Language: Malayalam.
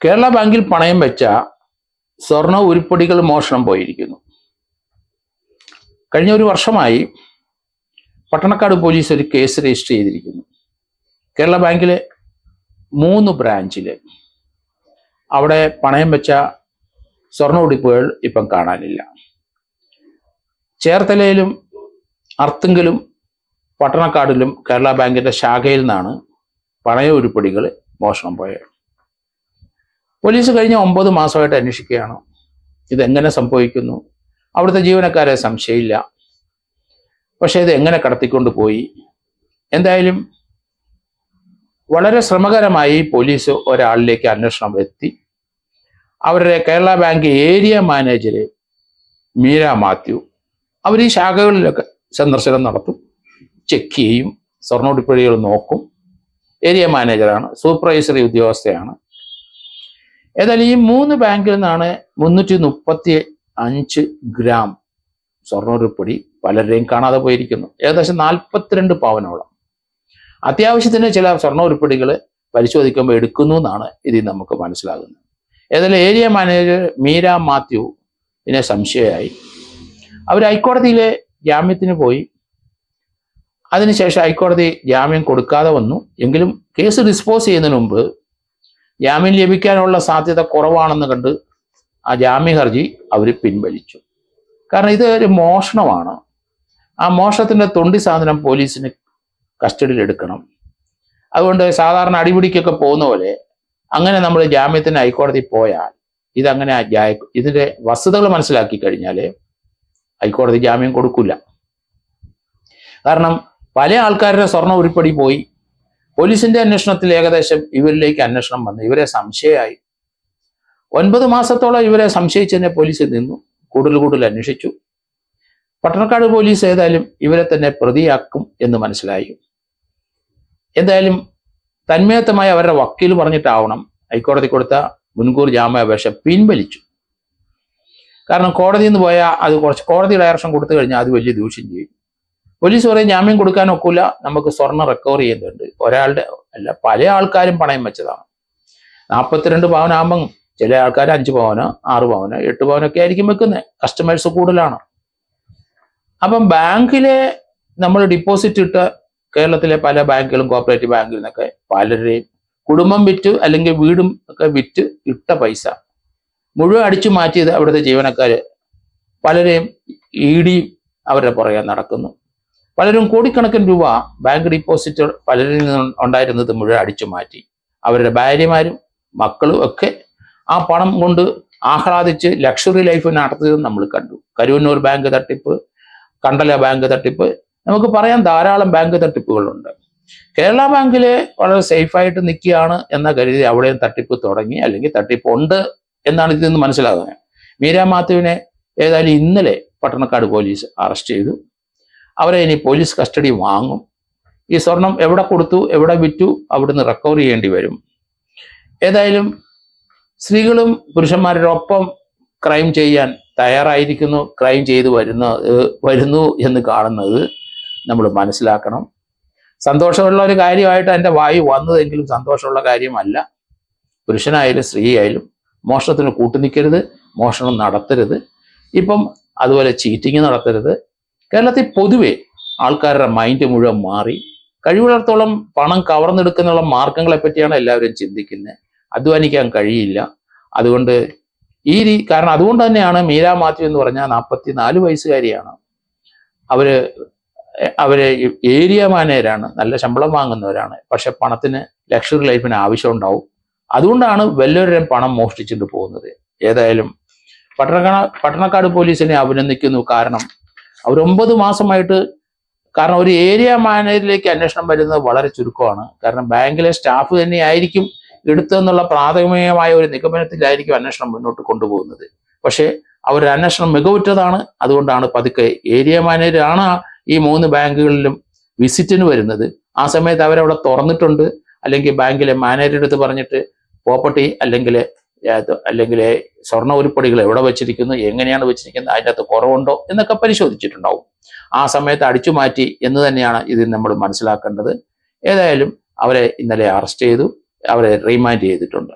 കേരള ബാങ്കിൽ പണയം വെച്ച സ്വർണ്ണ ഉരുപ്പടികൾ മോഷണം പോയിരിക്കുന്നു. കഴിഞ്ഞ ഒരു വർഷമായി പട്ടണക്കാട് പോലീസ് ഒരു കേസ് രജിസ്റ്റർ ചെയ്തിരിക്കുന്നു. കേരള ബാങ്കിലെ 3 ബ്രാഞ്ചില് അവിടെ പണയം വെച്ച സ്വർണ്ണ ഉടുപ്പുകൾ ഇപ്പം കാണാനില്ല. ചേർത്തലയിലും അർത്തുങ്കലും പട്ടണക്കാടിലും കേരള ബാങ്കിന്റെ ശാഖയിൽ നിന്നാണ് പണയ ഉരുപ്പടികൾ മോഷണം പോയത്. പോലീസ് കഴിഞ്ഞ 9 മാസമായിട്ട് അന്വേഷിക്കുകയാണ്. ഇതെങ്ങനെ സംഭവിക്കുന്നു? അവിടുത്തെ ജീവനക്കാരെ സംശയമില്ല. പക്ഷേ ഇത് എങ്ങനെ കടത്തിക്കൊണ്ട് പോയി? എന്തായാലും വളരെ ശ്രമകരമായി പോലീസ് ഒരാളിലേക്ക് അന്വേഷണം എത്തി. അവരുടെ Kerala bank area manager Meera Mathew അവർ ഈ ശാഖകളിലൊക്കെ സന്ദർശനം നടത്തും, ചെക്ക് ചെയ്യും, സ്വർണ്ണ ഉരുപ്പടികൾ നോക്കും. ഏരിയ മാനേജറാണ്, സൂപ്പർവൈസറി ഉദ്യോഗസ്ഥയാണ്. ഏതായാലും ഈ 3 ബാങ്കിൽ നിന്നാണ് 335 ഗ്രാം സ്വർണ്ണ ഉരുപ്പടി പലരുടെയും കാണാതെ പോയിരിക്കുന്നു. ഏകദേശം 42 പവനോളം. അത്യാവശ്യത്തിന് ചില സ്വർണ്ണ ഉരുപ്പടികൾ പരിശോധിക്കുമ്പോൾ എടുക്കുന്നു എന്നാണ് ഇതിൽ നമുക്ക് മനസ്സിലാകുന്നത്. ഏതായാലും ഏരിയ മാനേജർ മീര മാത്യു ഇതിനെ സംശയമായി. അവർ ഹൈക്കോടതിയിലെ ജാമ്യത്തിന് പോയി. അതിനുശേഷം ഹൈക്കോടതി ജാമ്യം കൊടുക്കാതെ വന്നു. എങ്കിലും കേസ് ഡിസ്പോസ് ചെയ്യുന്നതിന് മുമ്പ് ജാമ്യം ലഭിക്കാനുള്ള സാധ്യത കുറവാണെന്ന് കണ്ട് ആ ജാമ്യ ഹർജി അവർ പിൻവലിച്ചു. കാരണം ഇത് ഒരു മോഷണമാണ്. ആ മോഷണത്തിൻ്റെ തൊണ്ടി സാധനം പോലീസിന് കസ്റ്റഡിയിൽ എടുക്കണം. അതുകൊണ്ട് സാധാരണ അടിപിടിക്കൊക്കെ പോകുന്ന പോലെ അങ്ങനെ നമ്മൾ ജാമ്യത്തിന് ഹൈക്കോടതി പോയാൽ ഇതങ്ങനെ ഇതിൻ്റെ വസ്തുതകൾ മനസ്സിലാക്കി കഴിഞ്ഞാൽ ഹൈക്കോടതി ജാമ്യം കൊടുക്കില്ല. കാരണം പല ആൾക്കാരുടെ സ്വർണ്ണ ഉരുപ്പടി പോയി. പോലീസിന്റെ അന്വേഷണത്തിൽ ഏകദേശം ഇവരിലേക്ക് അന്വേഷണം വന്നു. ഇവരെ സംശയമായി. 9 മാസത്തോളം ഇവരെ സംശയിച്ചതിനെ പോലീസ് നിന്നു. കൂടുതൽ അന്വേഷിച്ചു. പട്ടണക്കാട് പോലീസ് ഏതായാലും ഇവരെ തന്നെ പ്രതിയാക്കും എന്ന് മനസ്സിലായി. എന്തായാലും തന്മയത്തമായി അവരുടെ വക്കീൽ പറഞ്ഞിട്ടാവണം ഹൈക്കോടതി കൊടുത്ത മുൻകൂർ ജാമ്യാപേക്ഷ പിൻവലിച്ചു. കാരണം കോടതിയിൽ നിന്ന് പോയാൽ അത് കുറച്ച് കോടതി ഡയറക്ഷൻ കൊടുത്തു കഴിഞ്ഞാൽ അത് വലിയ ദൂഷ്യം ചെയ്യും. പോലീസ് പറയും ജാമ്യം കൊടുക്കാൻ ഒക്കില്ല, നമുക്ക് സ്വർണം റിക്കവർ ചെയ്യുന്നുണ്ട്. ഒരാളുടെ അല്ല, പല ആൾക്കാരും പണയം വെച്ചതാണ്. 42 പവനാകുമ്പം ചില ആൾക്കാർ 5 പവന് 6 പവന് 8 പവനൊക്കെ ആയിരിക്കും വെക്കുന്നത്. കസ്റ്റമേഴ്സ് കൂടുതലാണ്. അപ്പം ബാങ്കിലെ നമ്മൾ ഡിപ്പോസിറ്റ് ഇട്ട കേരളത്തിലെ പല ബാങ്കുകളും കോപ്പറേറ്റീവ് ബാങ്കിൽ നിന്നൊക്കെ പലരുടെയും കുടുംബം വിറ്റ് അല്ലെങ്കിൽ വീടും ഒക്കെ വിറ്റ് ഇട്ട പൈസ മുഴുവൻ അടിച്ചു മാറ്റിയത് അവിടുത്തെ ജീവനക്കാർ പലരെയും ED അവരുടെ പുറകെ നടക്കുന്നു. പലരും കോടിക്കണക്കിന് രൂപ ബാങ്ക് ഡിപ്പോസിറ്റ് പലരിൽ നിന്നും ഉണ്ടായിരുന്നത് മുഴുവൻ അടിച്ചു മാറ്റി. അവരുടെ ഭാര്യമാരും മക്കളും ഒക്കെ ആ പണം കൊണ്ട് ആഹ്ലാദിച്ച് ലക്ഷറി ലൈഫ് നടത്തിയത് നമ്മൾ കണ്ടു. കരുവന്നൂർ ബാങ്ക് തട്ടിപ്പ്, കണ്ടല ബാങ്ക് തട്ടിപ്പ്, നമുക്ക് പറയാൻ ധാരാളം ബാങ്ക് തട്ടിപ്പുകളുണ്ട്. കേരള ബാങ്കില് വളരെ സേഫായിട്ട് നിൽക്കുകയാണ് എന്ന കരുതി അവിടെയും തട്ടിപ്പ് തുടങ്ങി, അല്ലെങ്കിൽ തട്ടിപ്പുണ്ട് എന്നാണ് ഇതിൽ നിന്ന് മനസ്സിലാകുന്നത്. മീര മാത്യുവിനെ ഏതായാലും ഇന്നലെ പട്ടണക്കാട് പോലീസ് അറസ്റ്റ് ചെയ്തു. അവരെ ഇനി പോലീസ് കസ്റ്റഡി വാങ്ങും. ഈ സ്വർണം എവിടെ കൊടുത്തു, എവിടെ വിറ്റു, അവിടുന്ന് റിക്കവർ ചെയ്യേണ്ടി വരും. ഏതായാലും സ്ത്രീകളും പുരുഷന്മാരുടെ ഒപ്പം ക്രൈം ചെയ്യാൻ തയ്യാറായിരിക്കുന്നു. ക്രൈം ചെയ്ത് വരുന്നു എന്ന് കാണുന്നത് നമ്മൾ മനസ്സിലാക്കണം. സന്തോഷമുള്ള ഒരു കാര്യമായിട്ട് എൻ്റെ വായു വന്നതെങ്കിലും സന്തോഷമുള്ള കാര്യമല്ല. പുരുഷനായാലും സ്ത്രീയായാലും മോഷണത്തിന് കൂട്ടുനിൽക്കരുത്, മോഷണം നടത്തരുത്. ഇപ്പം അതുപോലെ ചീറ്റിങ് നടത്തരുത്. കേരളത്തിൽ പൊതുവെ ആൾക്കാരുടെ മൈൻഡ് മുഴുവൻ മാറി. കഴിവുള്ളിടത്തോളം പണം കവർന്നെടുക്കുന്ന മാർഗങ്ങളെ പറ്റിയാണ് എല്ലാവരും ചിന്തിക്കുന്നത്. അധ്വാനിക്കാൻ കഴിയില്ല. അതുകൊണ്ട് കാരണം അതുകൊണ്ട് തന്നെയാണ് മീര മാത്യു എന്ന് പറഞ്ഞാൽ 44 വയസ്സുകാരിയാണ്. അവര് ഏരിയ മാനേജരാണ്, നല്ല ശമ്പളം വാങ്ങുന്നവരാണ്. പക്ഷെ പണത്തിന് ലക്ഷറി ലൈഫിന് ആവശ്യമുണ്ടാവും. അതുകൊണ്ടാണ് വല്ലവരുടെയും പണം മോഷ്ടിച്ചിട്ട് പോകുന്നത്. ഏതായാലും പട്ടണക്കാട് പോലീസിനെ അഭിനന്ദിക്കുന്നു. കാരണം അവർ 9 മാസമായിട്ട്, കാരണം ഒരു ഏരിയ മാനേജറിലേക്ക് അന്വേഷണം വരുന്നത് വളരെ ചുരുക്കമാണ്. കാരണം ബാങ്കിലെ സ്റ്റാഫ് തന്നെയായിരിക്കും എടുത്തെന്നുള്ള പ്രാഥമികമായ ഒരു നിഗമനത്തിലായിരിക്കും അന്വേഷണം മുന്നോട്ട് കൊണ്ടുപോകുന്നത്. പക്ഷേ അവരുടെ അന്വേഷണം മികവുറ്റതാണ്. അതുകൊണ്ടാണ് പതുക്കെ ഏരിയ മാനേജറാണ് ഈ 3 ബാങ്കുകളിലും വിസിറ്റിന് വരുന്നത്. ആ സമയത്ത് അവരവിടെ തുറന്നിട്ടുണ്ട്, അല്ലെങ്കിൽ ബാങ്കിലെ മാനേജറുടെ അടുത്ത് പറഞ്ഞിട്ട് പ്രോപ്പർട്ടി അല്ലെങ്കിൽ സ്വർണ്ണ ഉരുപ്പടികൾ എവിടെ വെച്ചിരിക്കുന്നു, എങ്ങനെയാണ് വെച്ചിരിക്കുന്നത്, അതിൻ്റെ അകത്ത് കുറവുണ്ടോ എന്നൊക്കെ പരിശോധിച്ചിട്ടുണ്ടാവും. ആ സമയത്ത് അടിച്ചു മാറ്റി എന്ന് തന്നെയാണ് ഇതിൽ നമ്മൾ മനസ്സിലാക്കേണ്ടത്. ഏതായാലും അവരെ ഇന്നലെ അറസ്റ്റ് ചെയ്തു, അവരെ റിമാൻഡ് ചെയ്തിട്ടുണ്ട്.